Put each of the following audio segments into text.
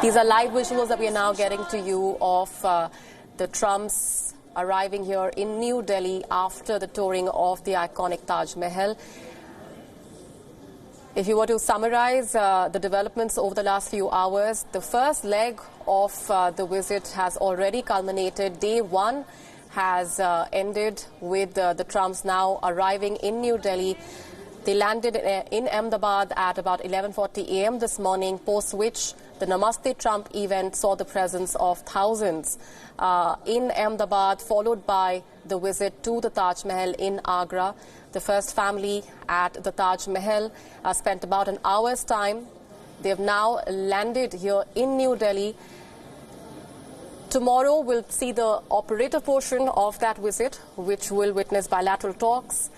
These are live visuals that we are now getting to you of the Trumps arriving here in New Delhi after the touring of the iconic Taj Mahal. If you were to summarize the developments over the last few hours, the first leg of the visit has already culminated. Day one has ended with the Trumps now arriving in New Delhi. They landed in Ahmedabad at about 11:40 a.m. this morning, post which the Namaste Trump event saw the presence of thousands in Ahmedabad, followed by the visit to the Taj Mahal in Agra. The first family at the Taj Mahal spent about an hour's time. They have now landed here in New Delhi. Tomorrow we'll see the operative portion of that visit, which will witness bilateral talks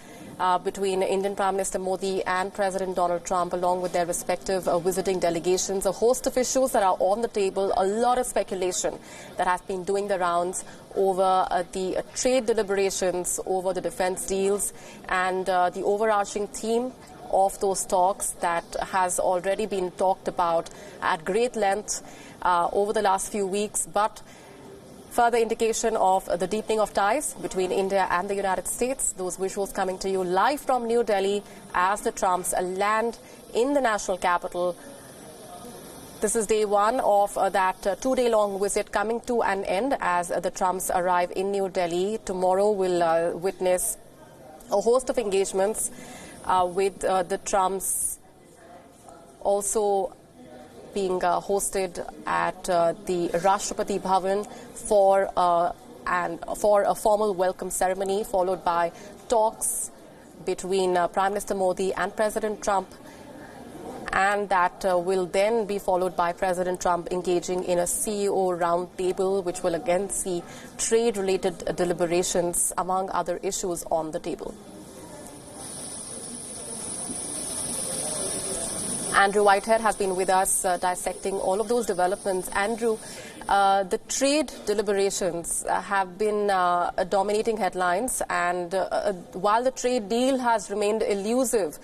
between Indian Prime Minister Modi and President Donald Trump, along with their respective visiting delegations. A host of issues that are on the table, a lot of speculation that has been doing the rounds over the trade deliberations, over the defense deals, and the overarching theme of those talks that has already been talked about at great length over the last few weeks. But further indication of the deepening of ties between India and the United States. Those visuals coming to you live from New Delhi as the Trumps land in the national capital. This is day one of that two-day-long visit coming to an end as the Trumps arrive in New Delhi. Tomorrow we'll witness a host of engagements with the Trumps also being hosted at the Rashtrapati Bhavan for a formal welcome ceremony, followed by talks between Prime Minister Modi and President Trump, and that will then be followed by President Trump engaging in a CEO roundtable, which will again see trade-related deliberations among other issues on the table. Andrew Whitehead has been with us dissecting all of those developments. Andrew, the trade deliberations have been dominating headlines, and while the trade deal has remained elusive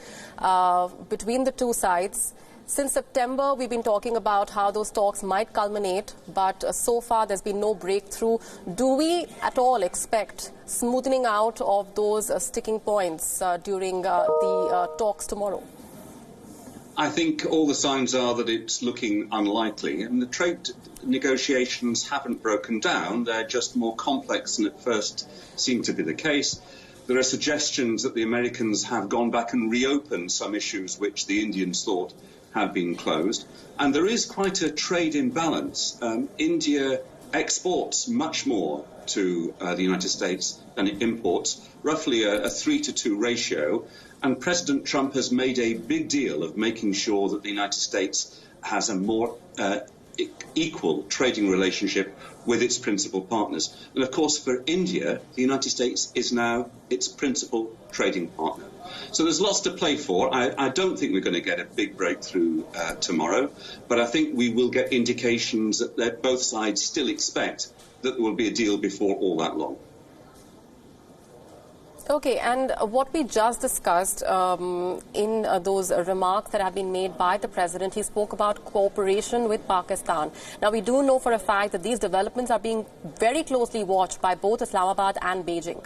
between the two sides, since September we've been talking about how those talks might culminate, but so far there's been no breakthrough. Do we at all expect smoothing out of those sticking points during the talks tomorrow? I think all the signs are that it's looking unlikely, and the trade negotiations haven't broken down. They're just more complex than at first seemed to be the case. There are suggestions that the Americans have gone back and reopened some issues which the Indians thought had been closed. And there is quite a trade imbalance. India exports much more to the United States than it imports, roughly a 3-to-2 ratio. And President Trump has made a big deal of making sure that the United States has a more equal trading relationship with its principal partners. And of course, for India, the United States is now its principal trading partner. So there's lots to play for. I don't think we're going to get a big breakthrough tomorrow, but I think we will get indications that both sides still expect that there will be a deal before all that long. Okay, and what we just discussed in those remarks that have been made by the President, he spoke about cooperation with Pakistan. Now, we do know for a fact that these developments are being very closely watched by both Islamabad and Beijing.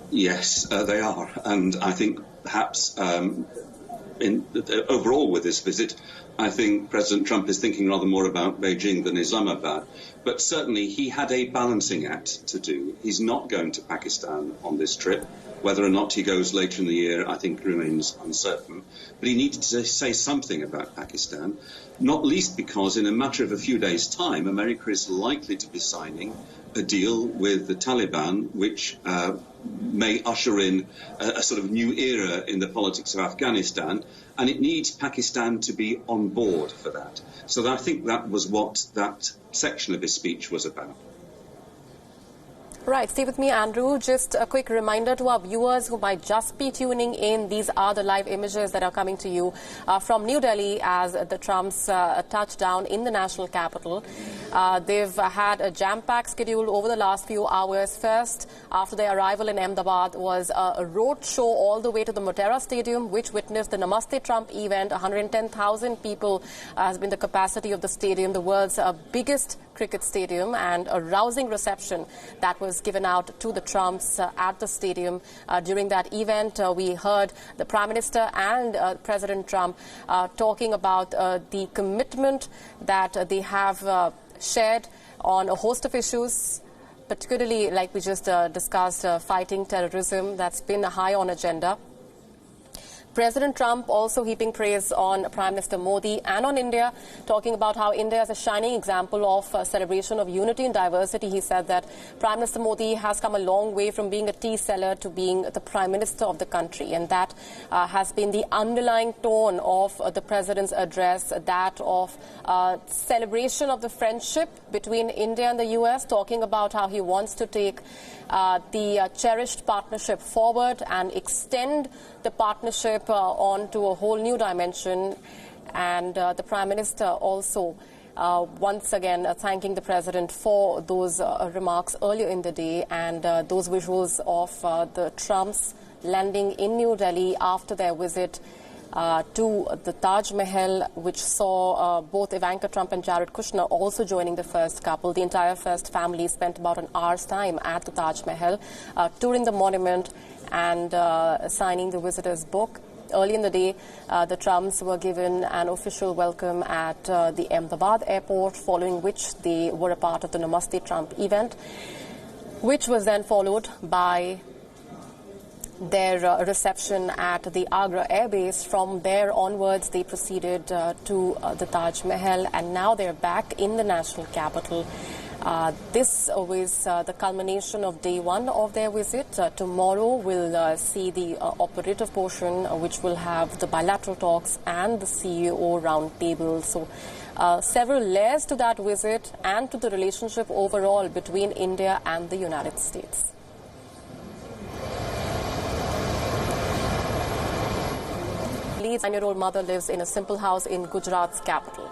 Yes, they are. And I think perhaps overall with this visit, I think President Trump is thinking rather more about Beijing than Islamabad. But certainly he had a balancing act to do. He's not going to Pakistan on this trip. Whether or not he goes later in the year, I think remains uncertain. But he needed to say something about Pakistan, not least because in a matter of a few days' time, America is likely to be signing a deal with the Taliban, which may usher in a sort of new era in the politics of Afghanistan, and it needs Pakistan to be on board for that. So I think that was what that section of his speech was about. Right, stay with me, Andrew. Just a quick reminder to our viewers who might just be tuning in. These are the live images that are coming to you from New Delhi as the Trumps touchdown in the national capital. They've had a jam-packed schedule over the last few hours. First, after their arrival in Ahmedabad, was a road show all the way to the Motera Stadium, which witnessed the Namaste Trump event. 110,000 people has been the capacity of the stadium, the world's biggest cricket stadium, and a rousing reception that was given out to the Trumps at the stadium. During that event, we heard the Prime Minister and President Trump talking about the commitment that they have shared on a host of issues, particularly, like we just discussed, fighting terrorism. That's been high on agenda. President Trump also heaping praise on Prime Minister Modi and on India, talking about how India is a shining example of celebration of unity and diversity. He said that Prime Minister Modi has come a long way from being a tea seller to being the Prime Minister of the country. And that has been the underlying tone of the President's address, that of celebration of the friendship between India and the U.S., talking about how he wants to take the cherished partnership forward and extend the partnership on to a whole new dimension. And the Prime Minister also once again thanking the President for those remarks earlier in the day, and those visuals of the Trumps landing in New Delhi after their visit to the Taj Mahal, which saw both Ivanka Trump and Jared Kushner also joining the first couple. The entire first family spent about an hour's time at the Taj Mahal, touring the monument and signing the visitor's book. Early in the day, the Trumps were given an official welcome at the Ahmedabad airport, following which they were a part of the Namaste Trump event, which was then followed by their reception at the Agra Air Base. From there onwards, they proceeded to the Taj Mahal, and now they're back in the national capital. This was the culmination of day one of their visit. Tomorrow we'll see the operative portion, which will have the bilateral talks and the CEO roundtable. So several layers to that visit and to the relationship overall between India and the United States. Lee's 9-year-old mother lives in a simple house in Gujarat's capital.